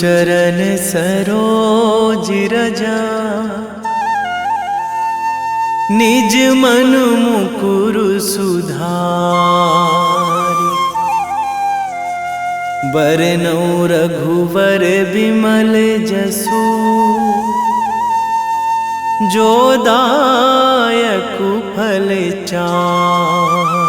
चरण सरोज रजा, निज मन मुकुर सुधारि। बरनौ रघुवर बिमल जसु, जो दायक फल चारि।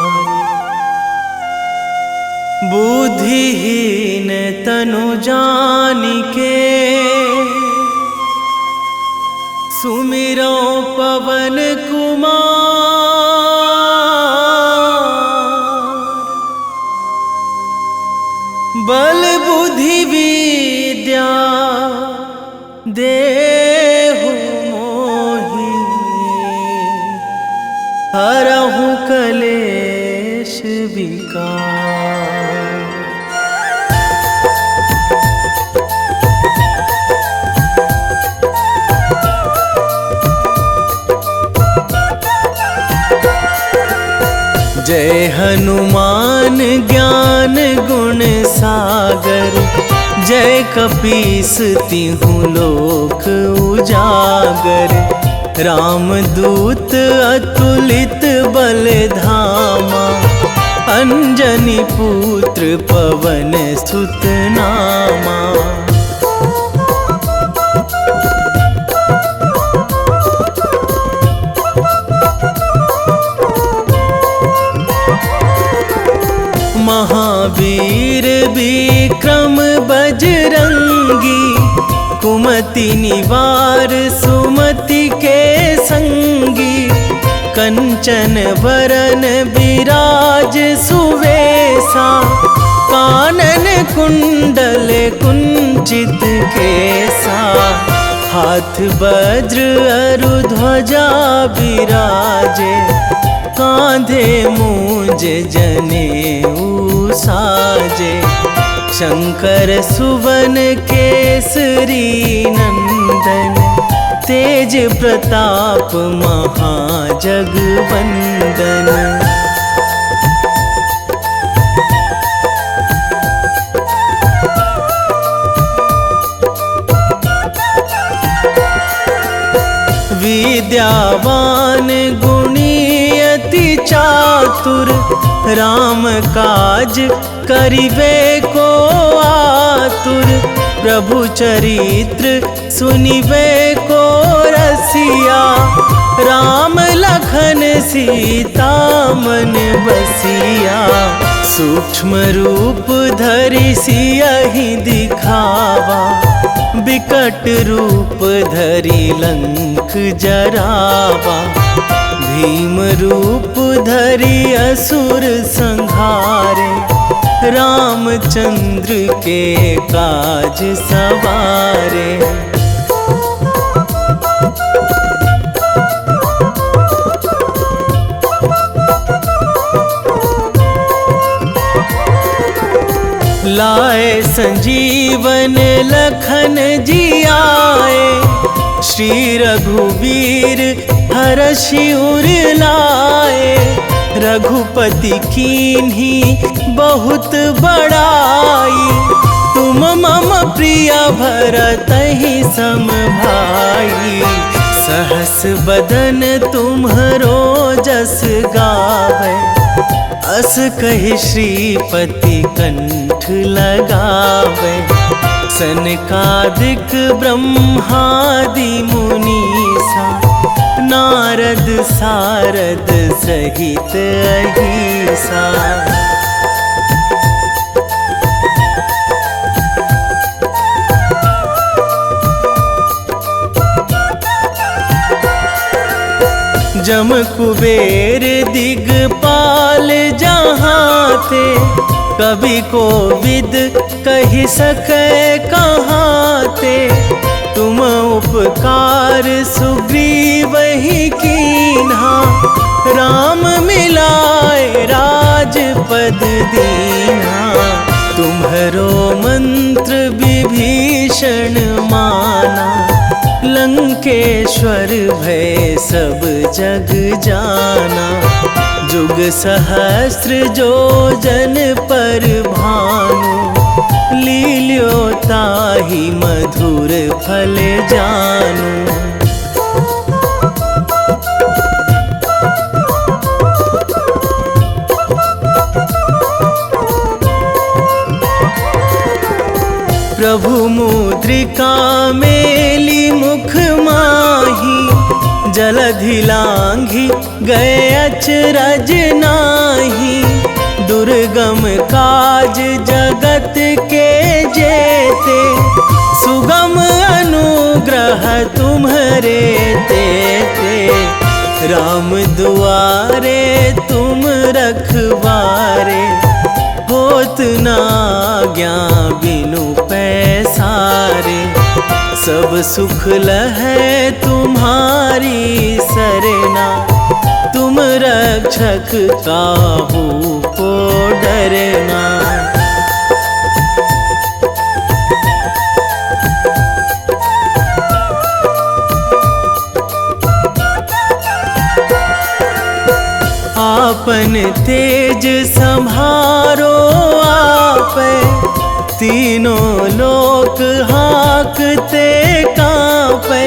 बुद्धिहीन तनु जानिके, सुमिरो पवन कुमार। बल बुद्धि विद्या देहु मोहि, हरहु कलेश विकार। जय हनुमान ज्ञान गुण सागर, जय कपीस तिहुँ लोक उजागर। रामदूत अतुलित बल धामा, अंजनी पुत्र पवन सुत नामा। महावीर विक्रम बजरंगी, कुमति निवार सुमति के संगी। कंचन वरन विराज सुवेशा, कानन कुंडल कुंचित केसा। हाथ वज्र अरु ध्वजा बिराजे, कांधे मूंज जनेऊ साजे। शंकर सुवन केसरी नंदन, तेज प्रताप महाजगवंदन। विद्यावान गुणी अति चातुर, राम काज करिबे को आतुर। प्रभु चरित्र सुनिबे को रसिया, राम लखन सीता मन बसिया। सूक्ष्म रूप धरि सियहि दिखावा, बिकट रूप धरि लंक जरावा। भीम रूप धरि असुर संहारे, रामचंद्र के काज सवारे। लाए संजीवन लखन जियाए, श्री रघुवीर हरषि उर लाए। रघुपति कीन्ही बहुत बड़ाई, तुम मम प्रिय भरतहि सम भाई। सहस बदन तुम्हरो जस गावै, अस कहि श्रीपति कंठ लगावै। सनकादिक ब्रह्मादि मुनीसा, नारद सारद सहित अहिसा। जम कुबेर दिगपाल जहाँ थे, कवि कोविद कहि सकै कहाँ ते। तुम उपकार सुग्रीवहि कीन्हा, राम मिलाए राजपद दीन्हा। तुम्हरो मंत्र विभीषण माना, लंकेश्वर भय सब जग जाना। जुग सहस्र जो जन पर भानु, लील्यो ताहि मधुर फल जानू। प्रभु मुद्रिका मेली मुख माही, जलधि लांघी गए अचरज नाही। दुर्गम काज जगत के जेते, सुगम अनुग्रह तुम्हरे तेते। राम दुआरे तुम रखवारे, होत ना आज्ञा बिनु पैसारे। सब सुख लहै तुम्हारी सरना, तुम रक्षक काहू को डरना। आपन तेज संभारो आपै, तीनों लोक हाकते कांपै।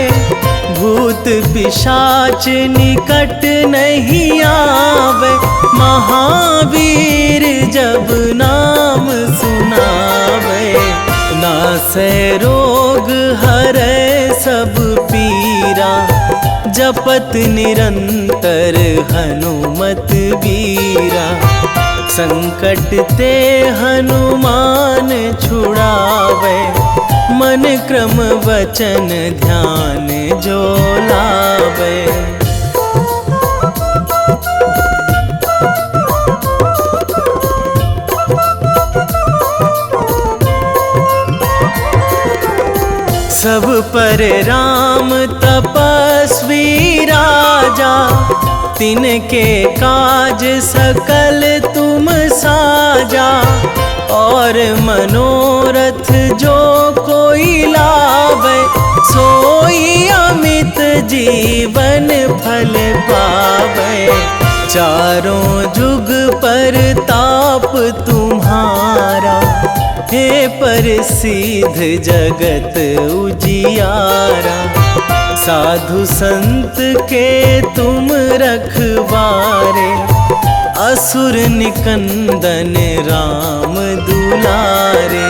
भूत पिशाच निकट नहीं आवे, महावीर जब नाम सुनावे। नासै रोग हरै सब पीरा, जपत निरंतर हनुमत बीरा। संकट ते हनुमान छुड़ावे, मन क्रम वचन ध्यान जो लावे। सब पर राम तपस्वी राजा, तिनके काज सकल तुम साजा। और मनोरथ जो कोई लावे, सोई अमित जीवन फल पावे। चारों जुग पर ताप तुम्हारा, हे प्रसिद्ध जगत उजियारा। साधु संत के तुम रखवारे, असुर निकंदन राम दुलारे।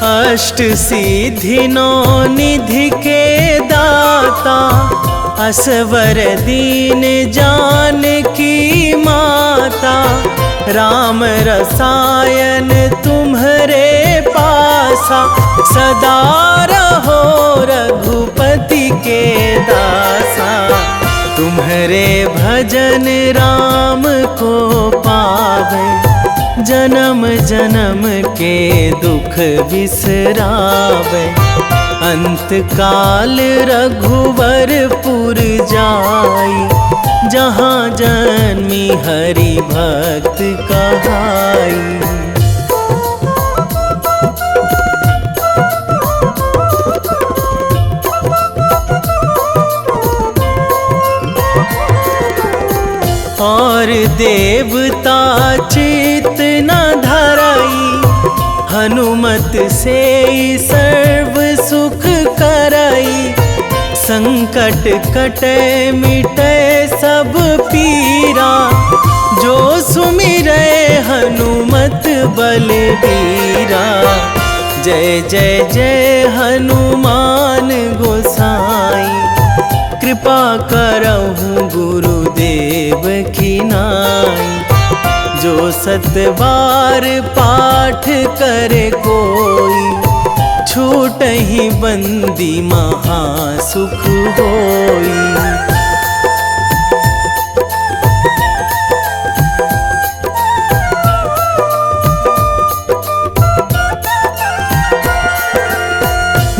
अष्ट सिद्धि नौ निधि के दाता, असवर दीन जानकी माता। राम रसायन तुम्हरे पासा, सदा रहो रघुपति के दासा। तुम्हरे भजन राम को पावे, जन्म जन्म के दुख बिसरावे। अंत काल रघुवरपुर जाई, जहाँ जन्मी हरि भक्त कहाई। और देवता चित न धराई, हनुमत से सर्व सुख कराई। संकट कटे मिटे सब पीरा, जो सुमिरै हनुमत बलबीरा। जय जय जय हनुमान गोसाई, कृपा करहु गुरुदेव की नाई। जो सतबार पाठ करे कोई, छूटहि बंदी महासुख होई।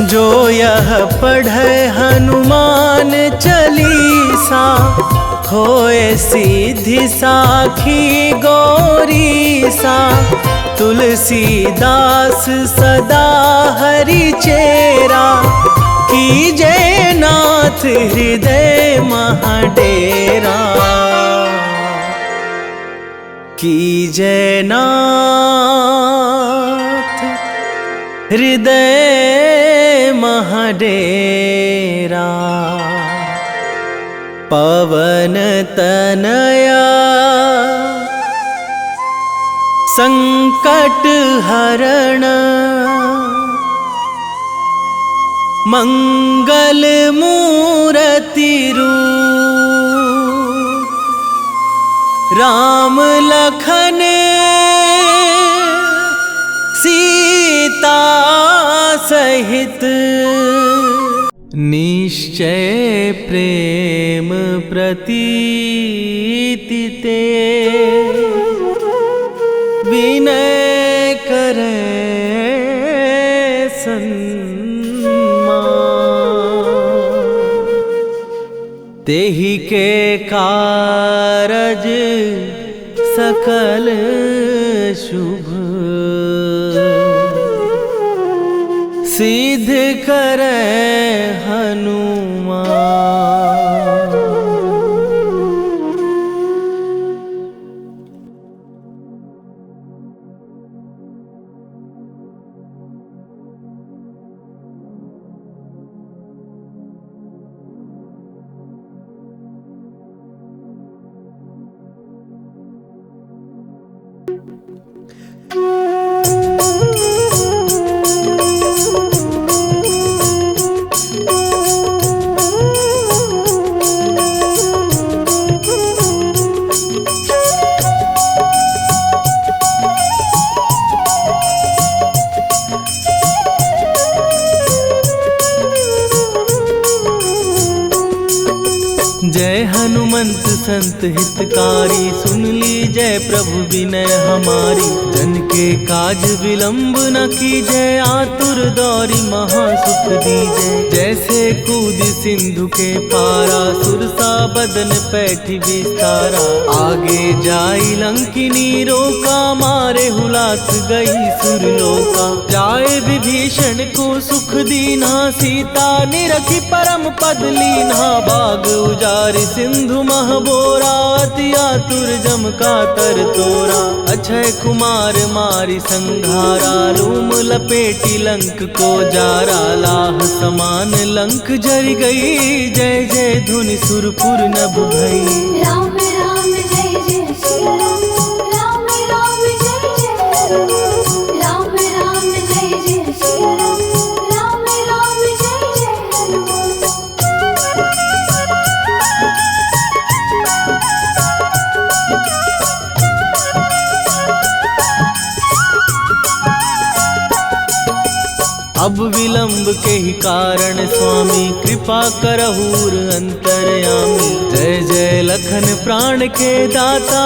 जो यह पढ़े हनुमान चालीसा, होए सीधी साखी गौरीसा। तुलसीदास सदा हरि चेरा, कीजे नाथ हृदय महाडेरा, कीजे नाथ हृदय महाडेरा। पवन तनया संकट हरण, मंगल मूर्ति रूप, राम लखन सीता सहित, निश्चय प्रेम प्रतीति ते, विनय करे सन्मान। तेहि के कारज सकल शुभ, सिद्ध करे हनुमान। जय हनुमंत संत हितकारी, सुन लीजय प्रभु विनय हमारी। जन के काज विलंब न कीजय, आतुर दौरी महासुख दीजय। जैसे कूद सिंधु के पारा, सुरसा बदन पैठी विस्तारा। आगे जाई लंकिनी रोका, मारे हुलाक गई सुरलोका। जाए विभीषण को सुख दीना, सीता निरखी परम पद लीना। बाग उजारि सिंधु महबोरा, अति आतुर जम का तर तोरा। अक्षय कुमार मारी संघारा, रूम लपेटी लंक को जारा। लाह समान लंक जर गई, जय जय धुनि सुरपुर नभ भई। राम राम जय जय श्री राम, राम राम जय जय हनुमान। राम राम जय जय श्री राम, राम राम जय जय हनुमान। अब विलंब के ही कारण स्वामी, कृपा करहूर अंतरयामी। जय जय लखन प्राण के दाता,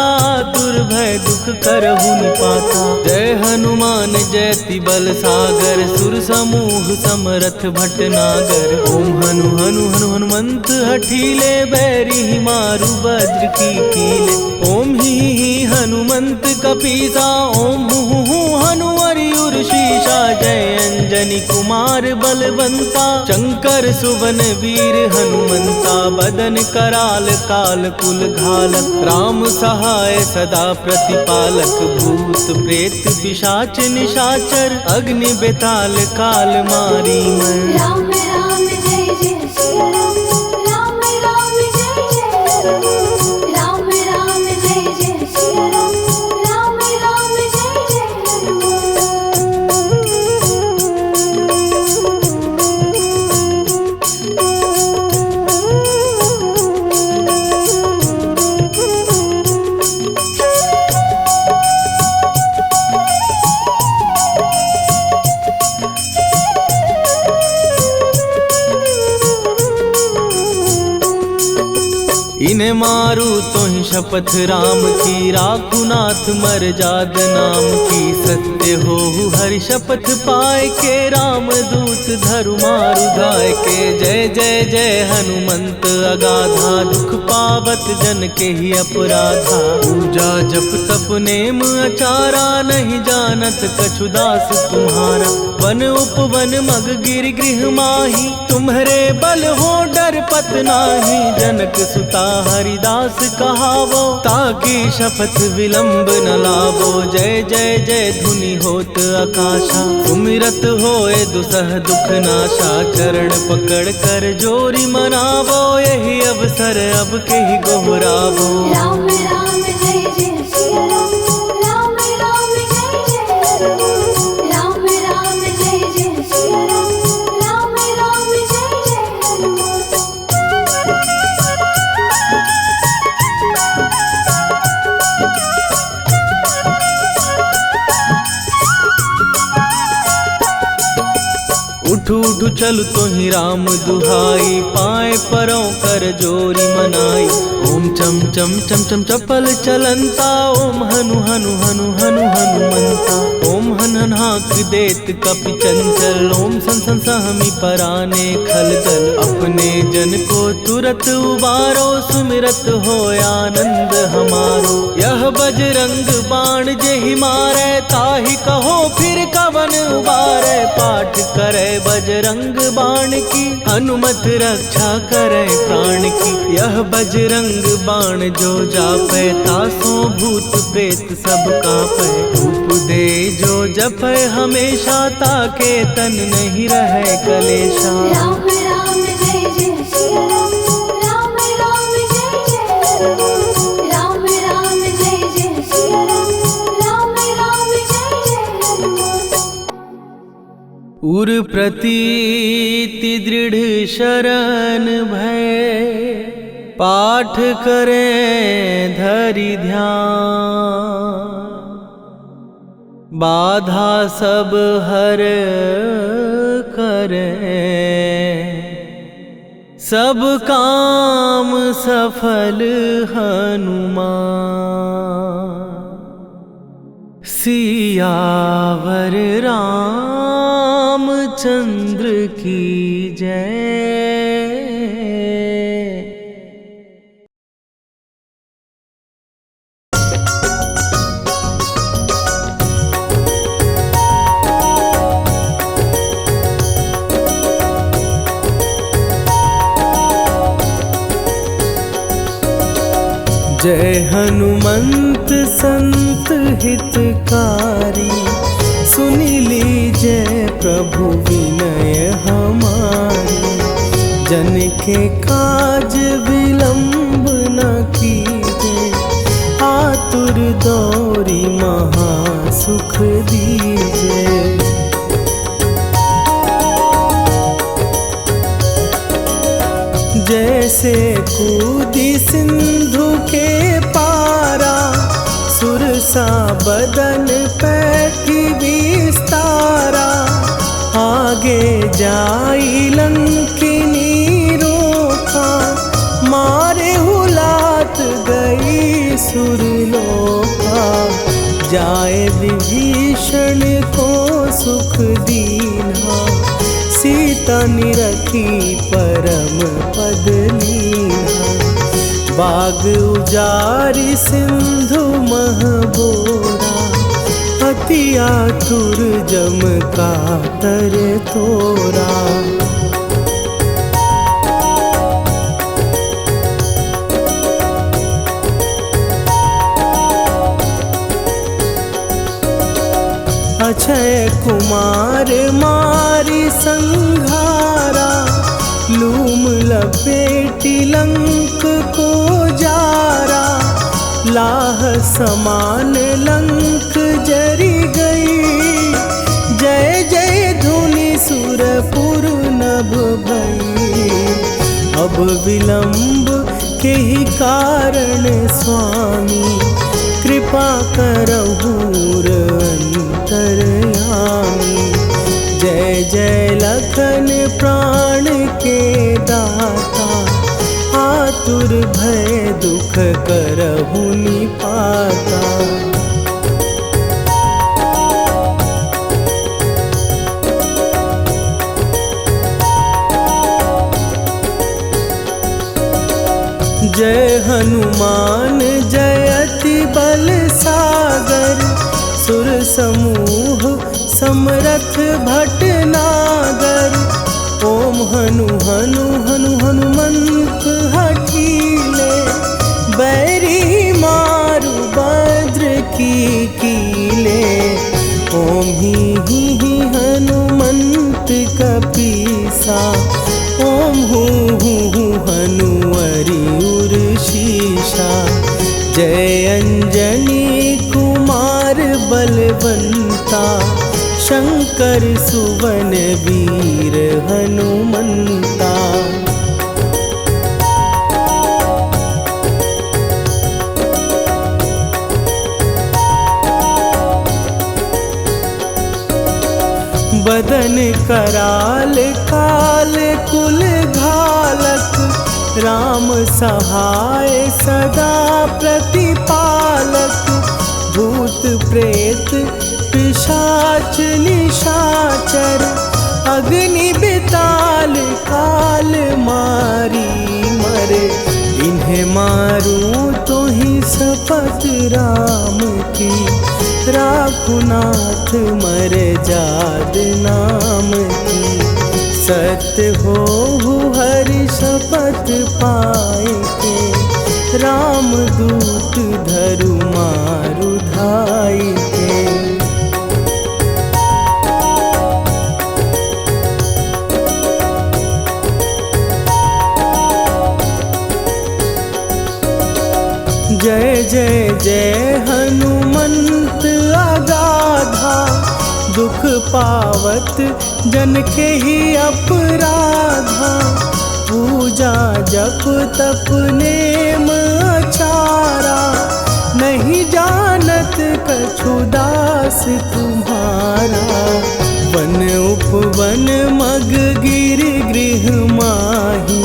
दुर्भय दुख करहु निपाता। जय हनुमान जयति बल सागर, सुर समूह समरथ भटनागर। ओम हनु हनु हनु हनुमंत हठीले, बैरी मारु वज्र की कीले। ओम ही हनुमंत कपीसा, ओम हूँ हनुमरि उर्शीषा। जय अंजनी कुमार बलवंता, शंकर सुवन वीर हनुमंता। बदन कराल काल कुल घालक, राम सहाय सदा प्रतिपालक। भूत प्रेत पिशाच निशाचर, अग्नि बेताल काल मारी मर। राम राम जय जय श्री राम, राम राम जय जय हनुमान। राम राम जय जय श्री राम, राम राम जय जय हनुमान। मैं मारू तो ही शपथ राम की, राखू नाथ मर्याद नाम की। सत्य हो हरि शपथ पाए के, राम दूत धरु मारु धाय के। जय जय जय हनुमंत अगाधा, दुख पावत जन के ही अपराधा। पूजा जप तप नेम अचारा, नहीं जानत कछु दास तुम्हारा। वन उपवन मग गिर गृह माही, तुम्हारे बल हो डर पत नाही। जनक सुता हरिदास कहावो, ताकि शपथ विलंब न लावो। जय जय जय धुनि होत आकाशा, सुमिरत होए दुसह दुख नाशा। चरण पकड़ कर जोरी मनावो, यही अवसर अब के ही गोहरावो। राम राम जय जय सिया राम, राम राम जय जय हनुमान। राम राम जय जय सिया राम, राम राम जय जय हनुमान। उठ उठ चल तो ही राम दुहाई, पाए परों कर जोरी मनाई। ओम चम चम चम चम चपल चलंता, ओम हनु हनु हनु हनु हनुमंता। ओम हन हन हाक देत कपि चंचल, ओम सन सन सहमी पराने खलदल। अपने जन को तुरत उबारो, सुमिरत हो आनंद हमारो। यह बजरंग बाण जेहि मारे, ताहि कहो फिर कवन उबारे। पाठ करे बजरंग बाण की, हनुमत रक्षा करे प्राण की। यह बजरंग बाण जो जापै, तासो भूत प्रेत सब कापै। धूप दे जो जपै हमेशा, ताके तन नहीं रहे कलेशा। राम राम जय जय सिया राम, राम राम जय जय हनुमान। राम राम जय जय सिया राम, राम राम जय जय हनुमान। उर प्रतीति दृढ़ शरण भय, पाठ करें धरि ध्यान। बाधा सब हर करें, सब काम सफल हनुमान। सियावर रामचंद्र की जय। जय हनुमंत संत हितकारी, सुनि लीजय प्रभु विनय हमारी। जन के काज विलंब न कीजे, आतुर दौरी महा सुख दीजे। जैसे कूदी सिंधु के पारा, सुरसा बदन पैठी विस्तारा। आगे जाई लंकिनी रोका, मारे हुलात गई सुरलोका। जाए विभीषण को सुख दीना, सीता निरखी परम पद लीना। बाग उजारि सिंधु मह बोरा, अति आतुर जम कातर तोरा। अक्षय कुमार मारी संघारा, लूम लपेटी लंक को जारा। लाह समान लंक जरी गई, जय जय धुनि सुरपुर नभ भई। अब विलंब के ही कारण स्वामी, कृपा करहु अंतरयामी। जय जय लखन प्राण के दाता, आतुर भय दुख करहु निपाता। जय हनुमान जयति बल सागर, सुर समूह समरथ भटनागर। ओम हनु हनु हनु हनुमंत हठीले, बैरी मारु भद्र की कीले। ओम ही हनुमंत कपीसा, ओम हूँ हनुवरि उर्शीषा। जय अंजनी कुमार बलवंता, शंकर सुवन वीर हनुमंता। बदन कराल काल कुल घालक, राम सहाय सदा प्रतिपालक। भूत प्रेत पिशाच निशाचर, अग्नि बिताल काल मारी मरे। इन्हें मारूं तो ही शपथ राम की, राखुनाथ मर जाद नाम की। सत्य हो हरि शपथ पाए के, राम दूत धरु मारु धाई के। जय जय जय हनुमंत अगाधा, दुख पावत जन के ही अपराधा। पूजा जप तप नेम आचारा, नहीं जानत कछु दास तुम्हारा। वन उपवन मग गिर गृह माही,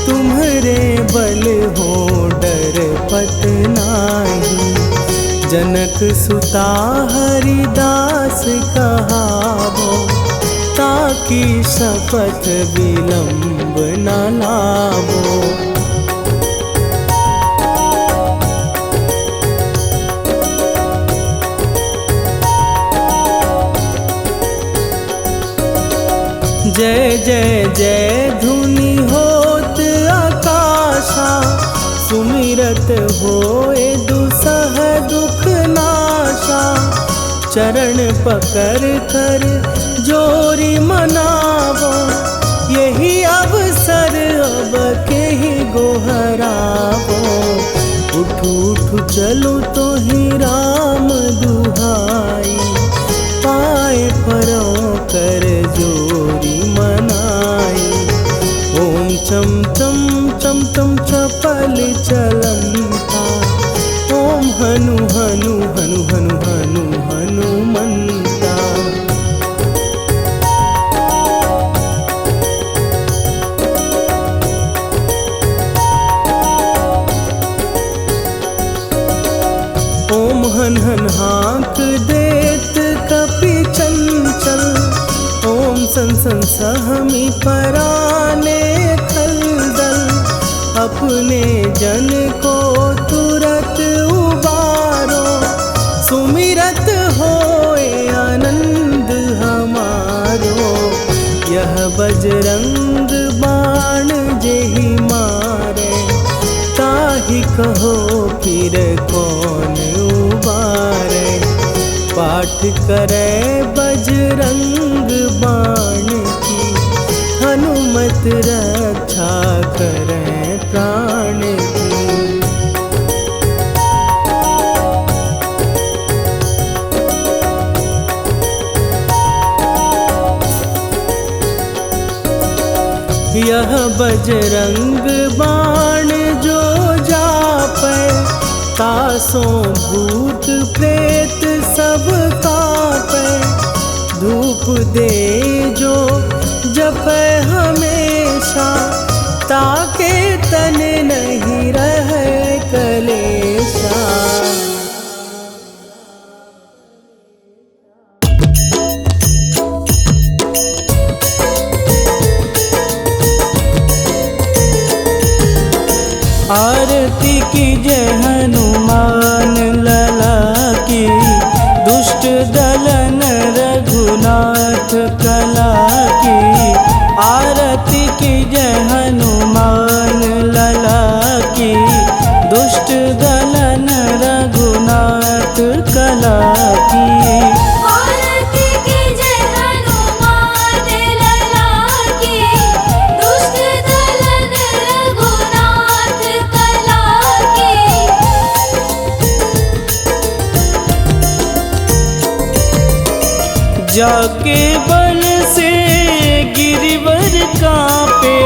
तुम्हरे बल हो डर पत नाही। जनक सुता हरिदास कहावो, ताकि शपथ विलंब न लावो। जय जय जय धुनि होत आकाशा, सुमिरत होए दुसह दुख नाशा। चरण पकड़ कर जोरी मनावो, यही अवसर अब के ही गोहरावो। उठू उठू चलो तो ही राम दुहाई, पाए परों कर जोरी मनाई। ओम चम चम चम चम चपल चलंता, ओम हनु हनु हनु हनु हनु हनुमंता। ओम हन हन हाँक देत कपि चंचल, ओम सन सन सहमी पराने खलदल। अपने जन को तुरत उबारो, सुमिरत होए आनंद हमारो। यह बजरंग बाण जेहि मारे, ताहि कहो फिर कौन उबारे। पाठ करे बजरंग बाण की, हनुमत रक्षा करे प्राण की। यह बजरंग बाण जो जापै, तासों भूत प्रेत सब कापै। धूप दे जो जपै हमेशा, ताके तन जय हनुमान लला की, दुष्ट दलन रघुनाथ कला की। आरती की जय हनुमान लला की, दुष्ट दलन रघुनाथ कला की। आरती की जय हनुमान लला की, दुष्ट दलन रघुनाथ कला की। जाके बल से गिरिवर कांपे,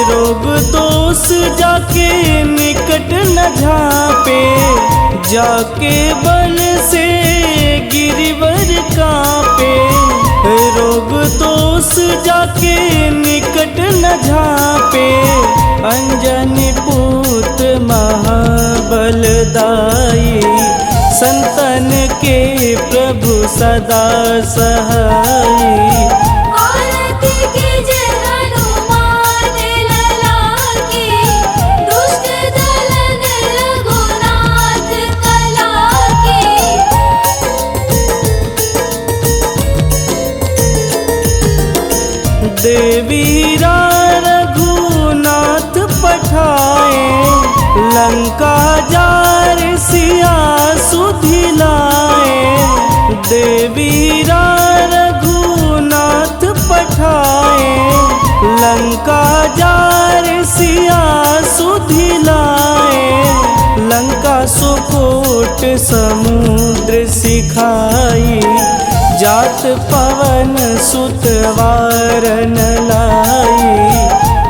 रोग दोष जाके निकट न झांपे। जाके बल से गिरिवर कांपे, रोग दोष जाके निकट न झांपे। अंजनी पुत्र महाबलदाई, संतन के प्रभु सदा सहाई। आरती की जय हनुमान लला की, दुष्ट दलन रघुनाथ कला की। देवीरा रघुनाथ पठाए, लंका जार सिया सुधिलाए। देवीरा रघुनाथ पठाए, लंका जार सिया सुधिलाए। लंका सुकोट समुद्र सिखाई, जात पवन सुत वारन लाई।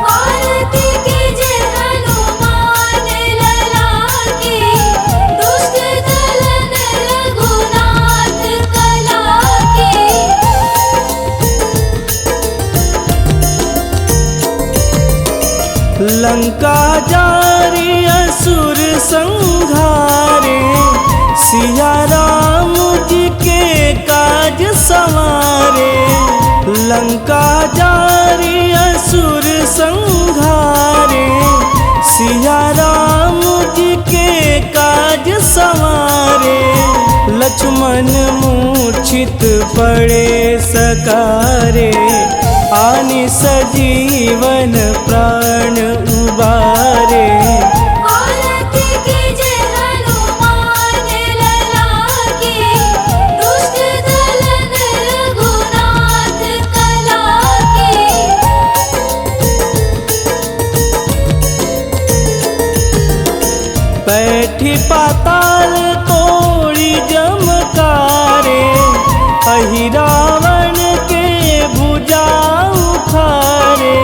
आरती की जय हनुमान लला की, दुष्ट दलन रघुनाथ कला की। लंका जारी असुर संघारे, सिया राम जी के काज संवारे। लंका जारी असुर संघारे, सिया राम जी के काज संवारे। लक्ष्मण मूर्छित पड़े सकारे, आनि सजीवन प्राण उबारे। आरती की जय हनुमान लला की, दुष्ट दलन रघुनाथ कला की। बैठी पाताल तोड़ी जमकारे, अहि रावण के भुजा उखारे।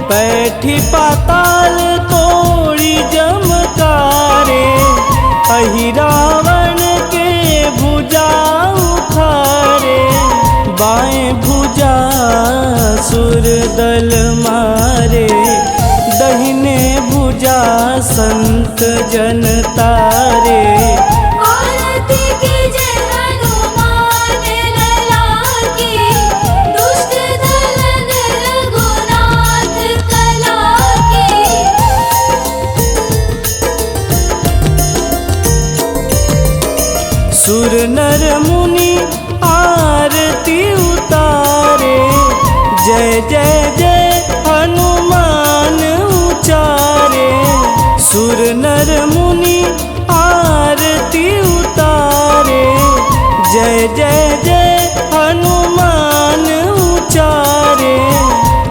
बैठी पाताल तोड़ी जमकारे, अहि रावण के भुजा उखारे। बाएं भुजा सुर दल मारे, दहिने भुजा संत जन तारे। आरती की जय हनुमान लला की, दुष्ट दलन रघुनाथ कला की। सुर नर मुनि आरती उतारे, जय जय जय हनुमान उचारे। सुर नर मुनि आरती उतारे, जय जय जय हनुमान उचारे।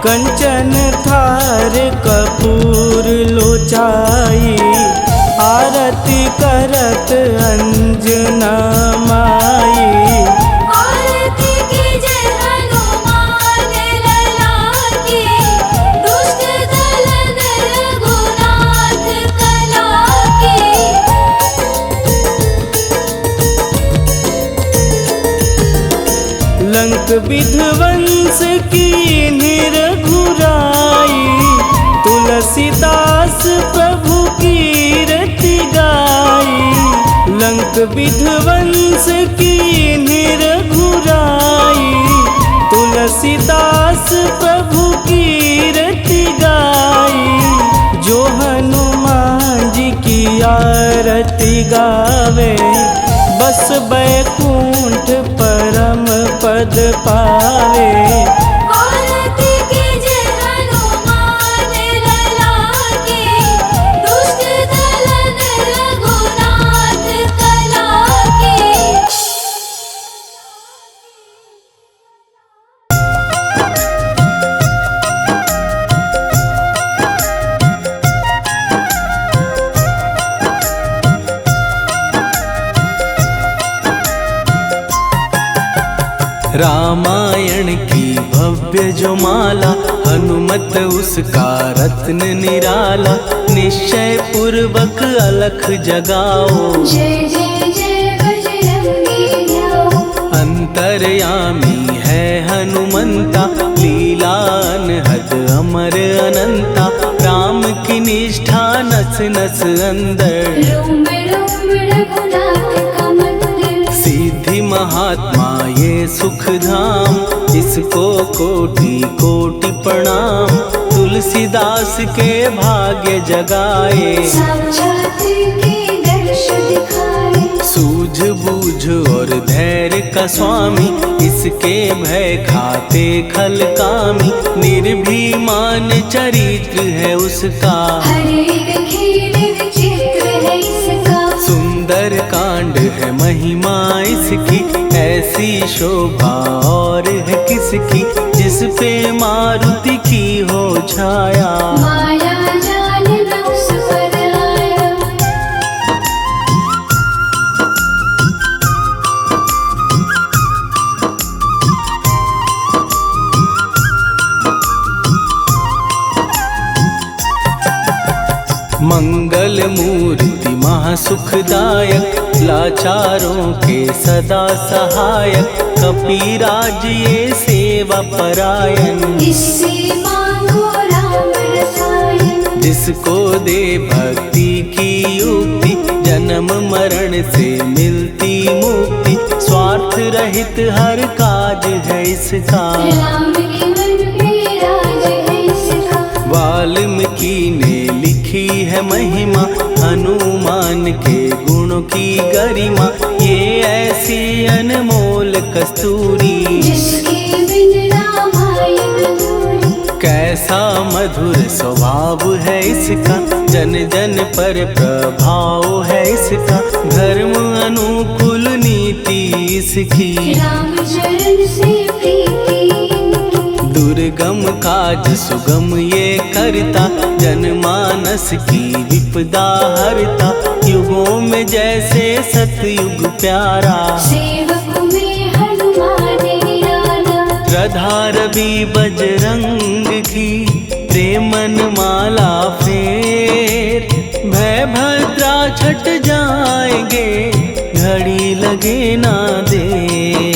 कंचन थार कपूर लोचाई, आरती करत अंजना माई। आरती की जय हनुमान लला की, दुष्ट दलन रघुनाथ कला की। लंक विध्वंस की निरघुराई, तुलसीदास प्रभु कीरति गाई। लंक विध्वंस की निरघुराई, तुलसीदास प्रभु कीरति गाई। जो हनुमान जी की लीला रति गावे, बस बैकुंठ परम पद पावे। आरती कीजे हनुमान लला की, दुष्ट दलन रघुनाथ कला की। रामायण की भव्य जो माला, हनुमत उसका रत्न निराला। निश्चय पूर्वक अलख जगाओ, जय जय जय बजरंगी ध्याओ। अंतर्यामी है हनुमंता, लीला अनहद अमर अनंता। राम की निष्ठा नस नस अंदर, रोम रोम रघुनाथ का मंदिर। सिद्धि महात्मा ये सुख धाम, इसको कोटि कोटि प्रणाम। तुलसीदास के भाग्य जगाए, साक्षात के दर्श दिखाए। सूझ बूझ और धैर्य का स्वामी, इसके भय खाते खल कामी। निर्भीमान चरित्र है उसका, हर एक खेल विचित्र है इसका। सुंदर कांड है महिमा इसकी, ऐसी शोभा और है किसकी। जिस पे मारुति की हो छाया, माया जाल न उस पर आया। मंगल मूर्ति महासुखदायक, लाचारों के सदा सहायक। कपीराज ये सेवा परायण, इससे मांगो राम रसायन। जिसको दे भक्ति की युक्ति, जन्म मरण से मिलती मुक्ति। स्वार्थ रहित हर काज है इसका, राम के मन में राज है इसका। वाल्मीकि ने लिखी है महिमा, हनुमान के गुणों की गरिमा। ये ऐसी अनमोल कस्तूरी, जिसके बिन रामायण अधूरी। कैसा मधुर स्वभाव है इसका, जन जन पर प्रभाव है इसका। धर्म अनुकूल नीति इसकी, राम चरण से प्रीति इनकी। दुर्गम काज सुगम ये करता, जनमानस की विपदा हरता। युगों में जैसे सतयुग प्यारा, सेवक में हनुमान निराला। श्रद्धा रवि बजरंग की, प्रेमन माला फेर। भय भद्रा छट जाएंगे, घड़ी लगे ना देर।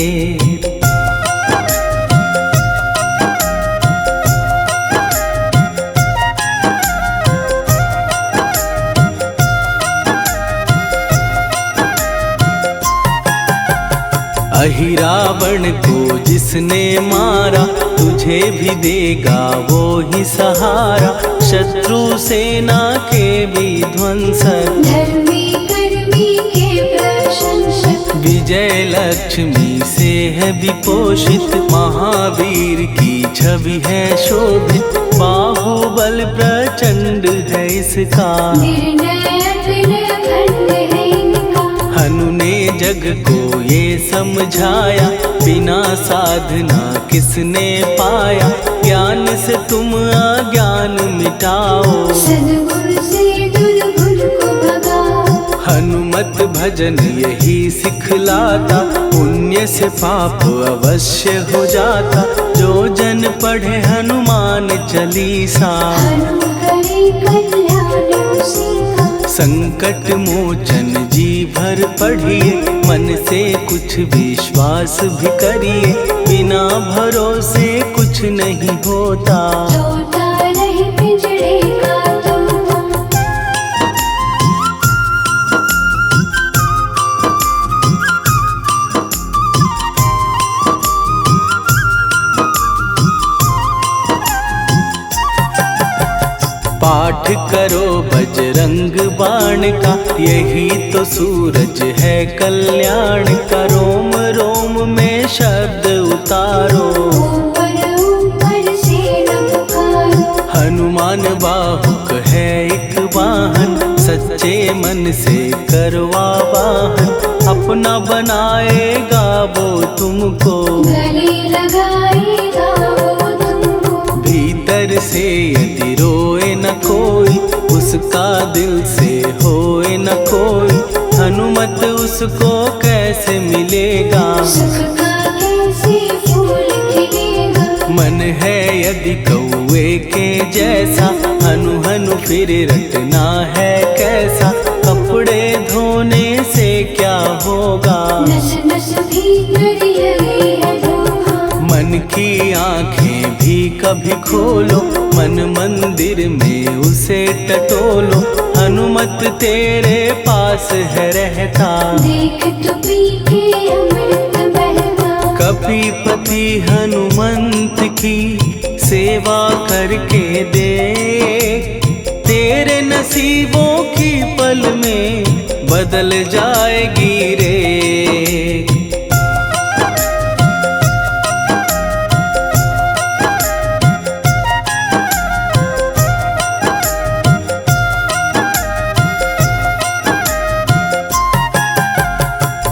अहिरावण को जिसने मारा, तुझे भी देगा वो ही सहारा। शत्रु सेना के विध्वंसक, धर्मी कर्मी के प्रशंसक। विजय लक्ष्मी से है विपोषित, महावीर की छवि है शोभित। बाहुबल प्रचंड है इसका, निर्णय अखंड है इनका। हनु ने जग को ये समझाया, बिना साधना किसने पाया। ज्ञान से तुम अज्ञान मिटाओ, सद्गुण से दुर्गुण को भगाओ। हनुमत भजन यही सिखलाता, पुण्य से पाप अवश्य हो जाता। जो जन पढ़े हनुमान चालीसा, हनु करे कल्याण उसी का। संकट मोचन जी भर पढ़िए, मन से कुछ विश्वास भी करिए। बिना भरोसे कुछ नहीं होता, तोता रहे पिंजड़े का तोता। पाठ करो बजरंग बाण का, यही तो सूरज है कल्याण का। रोम रोम में शब्द उतारो, ऊपर से न पुकारो। हनुमान बाहुक है एक वाहन, सच्चे मन से करवा वाहन। अपना बनाएगा वो तुमको, गले लगाएगा वो तुमको। भीतर से यदि रोए न कोई, उसका दिल से होए न कोई। हनुमत उसको कैसे मिलेगा, सुख का कैसे फूल खिलेगा। मन है यदि कौए के जैसा, हनु हनु फिर रटना है कैसा। कपड़े धोने से क्या होगा, नस नस भीतर लगी है धोखा। मन की आंखें भी कभी खोलो, मन मंदिर में उसे टटोलो। हनुमत तेरे पास है रहता, देख तो पी के अमृत बहता। कपीपति हनुमंत की सेवा करके दे, तेरे नसीबों की पल में बदल जाएगी रे।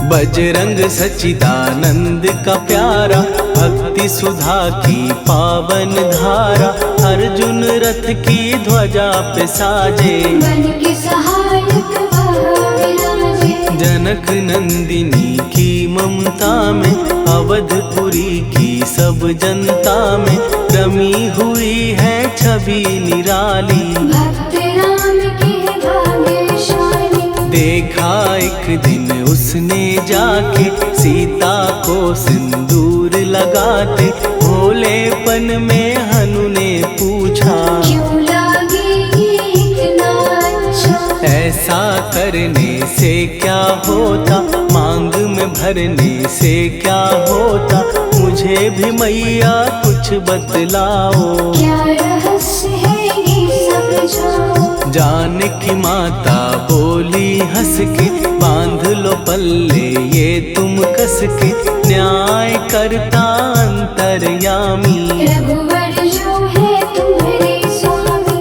बजरंग सच्चिदानंद का प्यारा, भक्ति सुधा की पावन धारा। अर्जुन रथ की ध्वजा पे साजे, बन के सहायक वहाँ विराजे। जनक नंदिनी की ममता में, अवधपुरी की सब जनता में रमी हुई है छवि निराली। भक्त राम के भाग्यशाली, देखा एक दिन उसने जाके सीता को सिंदूर लगाते। भोलेपन में हनु ने पूछा, क्यों लागेगी इतना अच्छा। ऐसा करने से क्या होता, मांग में भरने से क्या होता। मुझे भी मैया कुछ बतलाओ, क्या रहस्य है ये सब जाओ। जानकी माता बोली हंस के, बांध लो पल्ले ये तुम कस के। न्याय करता अंतर्यामी, रघुवर जो है तुम्हारे स्वामी।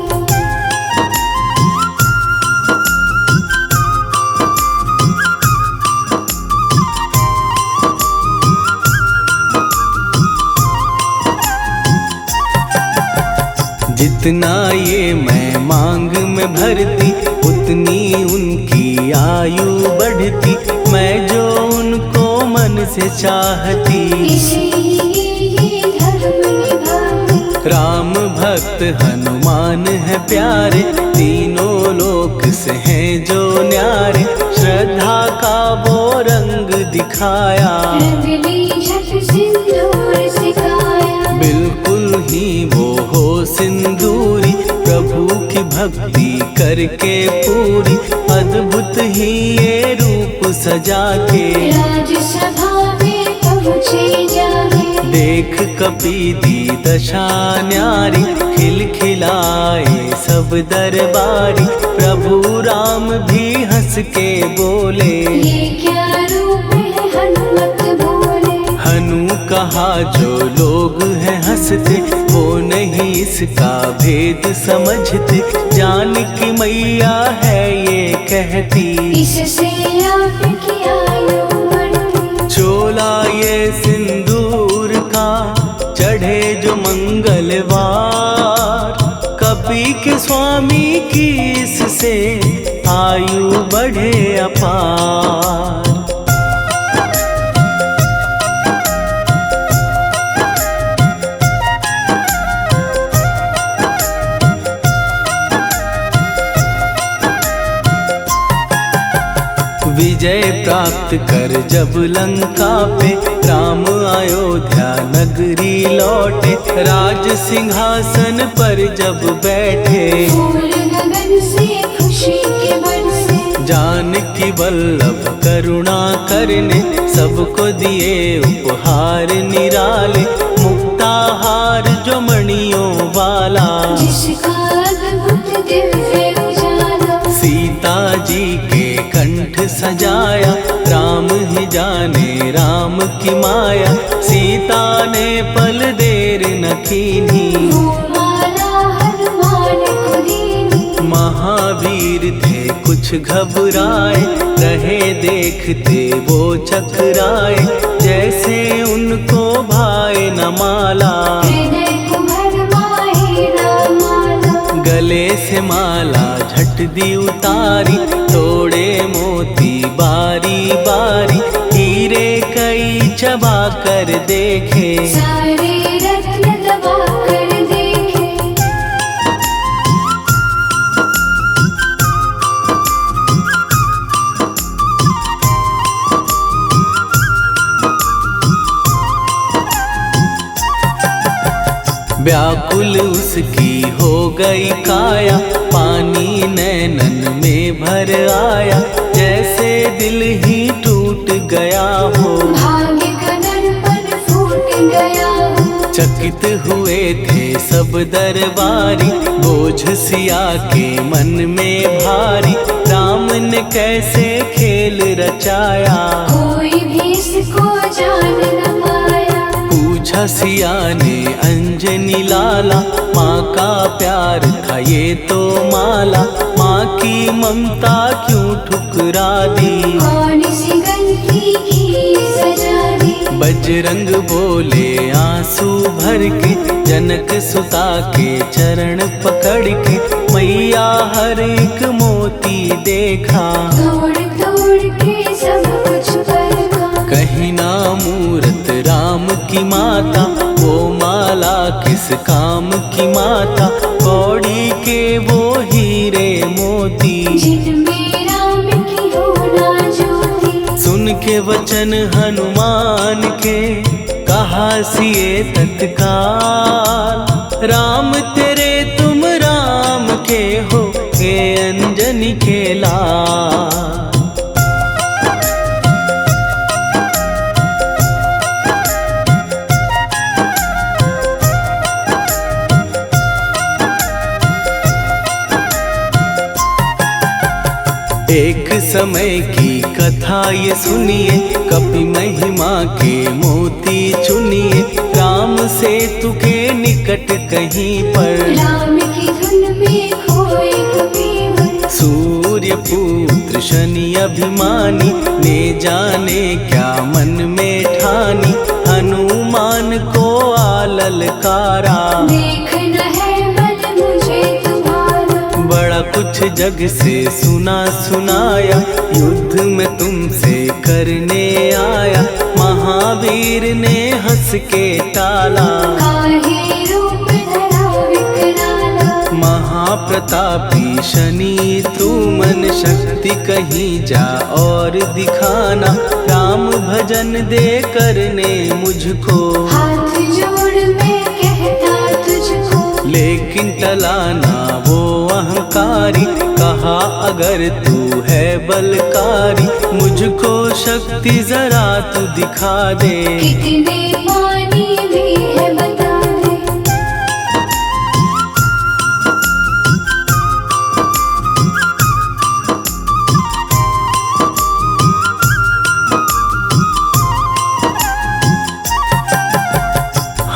जितना ये मैं मांग में भरती, उतनी उनकी आयु बढ़ती। मैं जो उनको मन से चाहती, इसलिए धर्म निभाती। राम भक्त हनुमान है प्यारे, तीनों लोक से हैं जो न्यारे। श्रद्धा का वो रंग दिखाया, रंगली झट सिंदूर सिखाया। बिल्कुल ही वो हो सिंदूरी, प्रभु की भक्ति करके पूरी। अद्भुत ही ये रूप सजा के, राजसभा में पहुँचे जाके। देख कपीदी दशा न्यारी, खिलखिलाए सब दरबारी। प्रभु राम भी हंस के बोले, ये क्या रूप है हनुमत बोले। हनु कहा जो लोग हैं हंसते, वो नहीं इसका भेद समझते। जानकी मैया है ये कहती, इससे आपकी आयु बढ़ती। चोला ये सिंदूर का चढ़े जो मंगलवार, कपी के स्वामी की इससे आयु बढ़े अपार। विजय प्राप्त कर जब लंका पे, राम अयोध्या नगरी लौटे। राज सिंहासन पर जब बैठे, फूल गगन से खुशी के बरसे। जानकी वल्लभ करुणा करने, सबको दिए उपहार निराले। मुक्ताहार जो मणियों वाला, जिसका अद्भुत दिव्य उजाला। सीता जी के कंठ सजाया, राम ही जाने राम की माया। सीता ने पल देर न कीन्ही, वो माला हनुमान को दीनी। महावीर थे कुछ घबराए, रहे देखते वो चकराए। जैसे उनको भाए न माला, हृदय को भरमाए ना माला। गले से माला झट दी उतारी, तोड़े मोती बारी बारी। हीरे कई चबा कर देखे, सारे रत्न दबा कर देखे। व्याकुल उसकी हो गई काया, पानी नैनन में भर आया। जैसे दिल ही टूट गया हो, भाग्य का दर्पण फूट गया हो। चकित हुए थे सब दरबारी, बोझ सिया के मन में भारी। राम ने कैसे खेल रचाया, कोई भी इसको जान न पाया। पूछा सिया ने अंजनी लाला, माँ का प्यार था ये तो माला। माँ की ममता क्यों ठुकरा दी, कौन सी गलती की सजा दी। बजरंग बोले आंसू भर के, जनक सुता के चरण पकड़ के। मैया हर एक मोती देखा, तोड़ तोड़ के सब कुछ परखा। कहीं ना मूरत राम की माता, वो माला किस काम की माता। कौड़ी के वो हीरे मोती, जिनमें राम की हो ना ज्योति। सुन के वचन हनुमान के, कहा सिए तत्काल। राम तेरे तुम राम के हो, हे अंजनी के लाल। एक समय की कथा ये सुनिए, कपि महिमा के मोती चुनिए। राम सेतु के निकट कहीं पर, राम की धुन में खोए कबीर। सूर्य पुत्र शनि अभिमानी, ने जाने क्या मन में ठानी। हनुमान को आललकारा, देखना है बल मुझे तुम्हारा। बड़ा कुछ जग से सुना सुनाया, युद्ध में तुमसे करने आया। महावीर ने हंस के टाला, काहे रूप धरा विकराला। महाप्रतापी शनि तू मन शक्ति कहीं जा और दिखाना। राम भजन दे करने मुझको, हाथ जोड़ मैं कहता तुझको। लेकिन टलाना वो अहंकारी। कहा अगर तू है बलकारी, मुझको शक्ति जरा तू दिखा दे। कितने पानी भी है बता दे।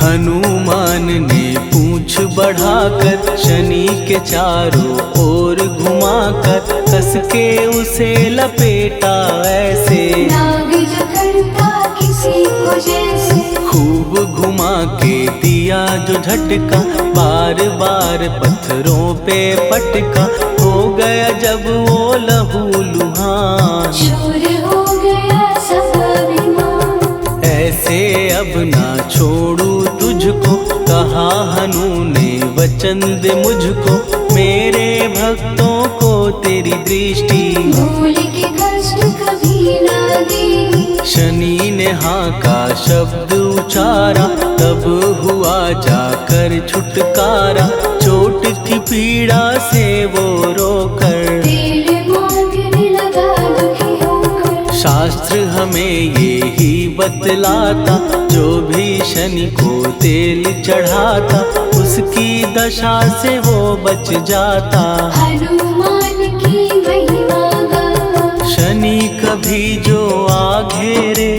हनुमान ने पूंछ बढ़ाकर, शनि के चारों ओर घुमाकर। कस के उसे लपेटा ऐसे, नाग जो करता किसी को जैसे। खूब घुमा के दिया जो झटका, बार बार पत्थरों पे पटका। हो गया जब वो लहू लुहान, चूर हो गया सब अभिमान। ऐसे अब ना छोड़ू तुझको। कहा हनु ने वचन दे मुझको, मेरे भक्तों को तेरी दृष्टि। भूल के कष्ट कभी ना दे। शनि ने हाँ का शब्द उचारा, तब हुआ जाकर छुटकारा। चोट की पीड़ा से वो रोकर, तेल मांगने लगा दुखी होकर। शास्त्र हमें ये ही बतलाता, जो भी शनि को तेल चढ़ाता, उसकी दशा से वो बच जाता। हनुमान की महिमा गा। शनि कभी जो आ घेरे,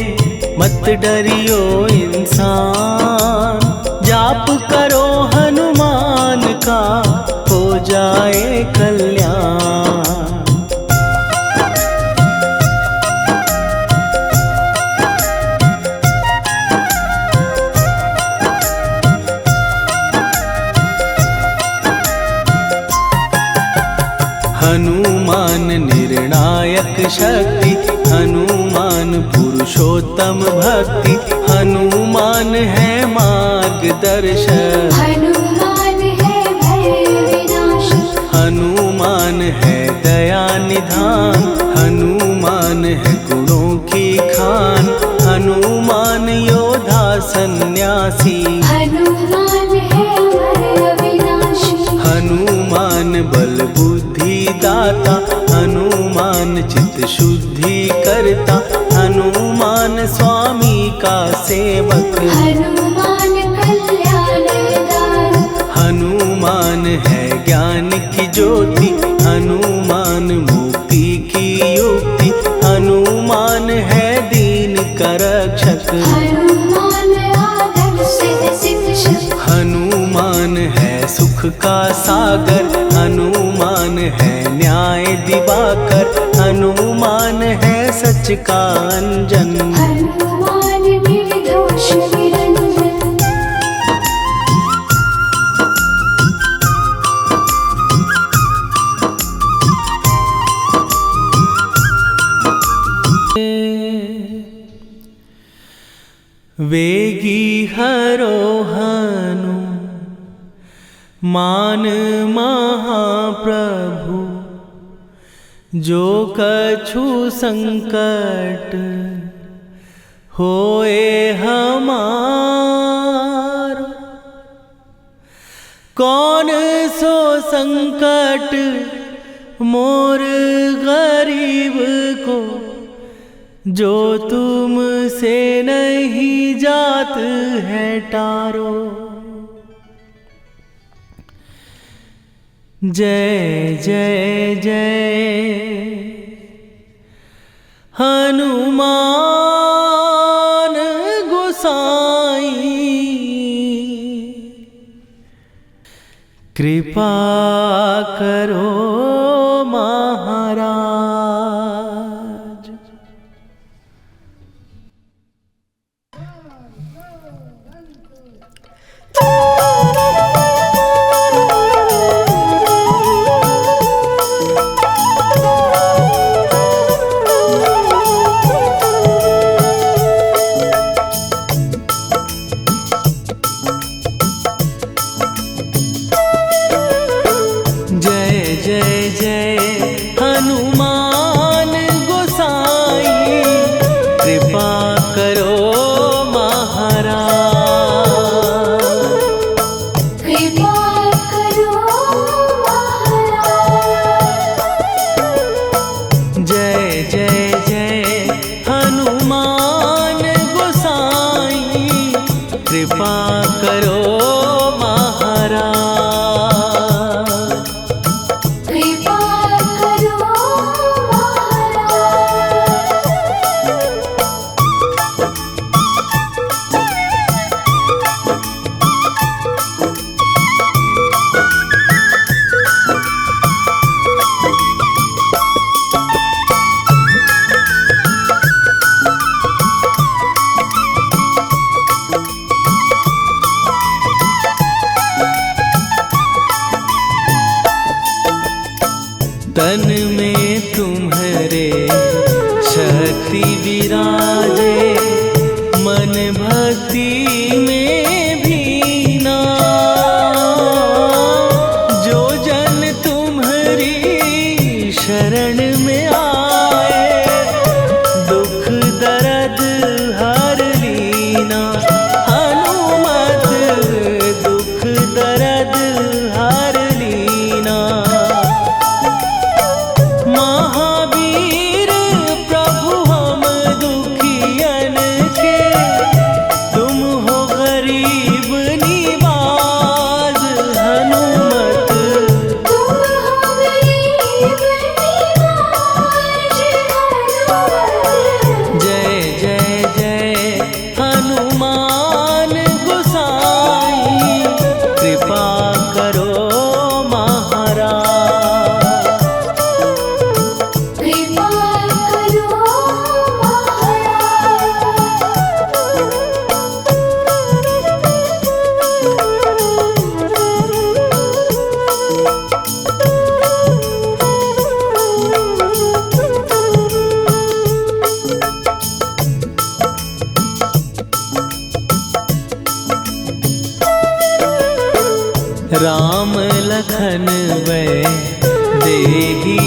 मत डरियो इंसान। जाप करो हनुमान का, हो जाए कल्याण। हनुमान निर्णायक शक्ति, हनुमान पुरुषोत्तम भक्ति। हनुमान है मार्गदर्शक, हनुमान है भय विनाशक। हनुमान है दया निधान। हनुमान है गुणों की खान। हनुमान योद्धा सन्यासी। हनुमान है भय विनाशी। हनुमान बल बुद्धि दाता। हनुमान चित्त शुद्धि करता। हनुमान स्वामी का सेवक। हनुमान कल्याणदायक। हनुमान है ज्ञान की ज्योति। हनुमान मुक्ति की युक्ति। हनुमान है दीन का रक्षक। हनुमान आदर्श शिक्षक। हनुमान है सुख का सागर। हनुमान है न्याय दिवाकर। हनुमान है सच का अंजन। हनुमान निर्दोष निरंजन। वेगी हरो हनु मान महाप्रभु। जो कछु संकट होए हमारो। कौन सो संकट मोर गरीब को, जो तुम से नहीं जात है टारो। जय जय जय हनुमान गोसाई। कृपा करो महाराज। लखन वै देही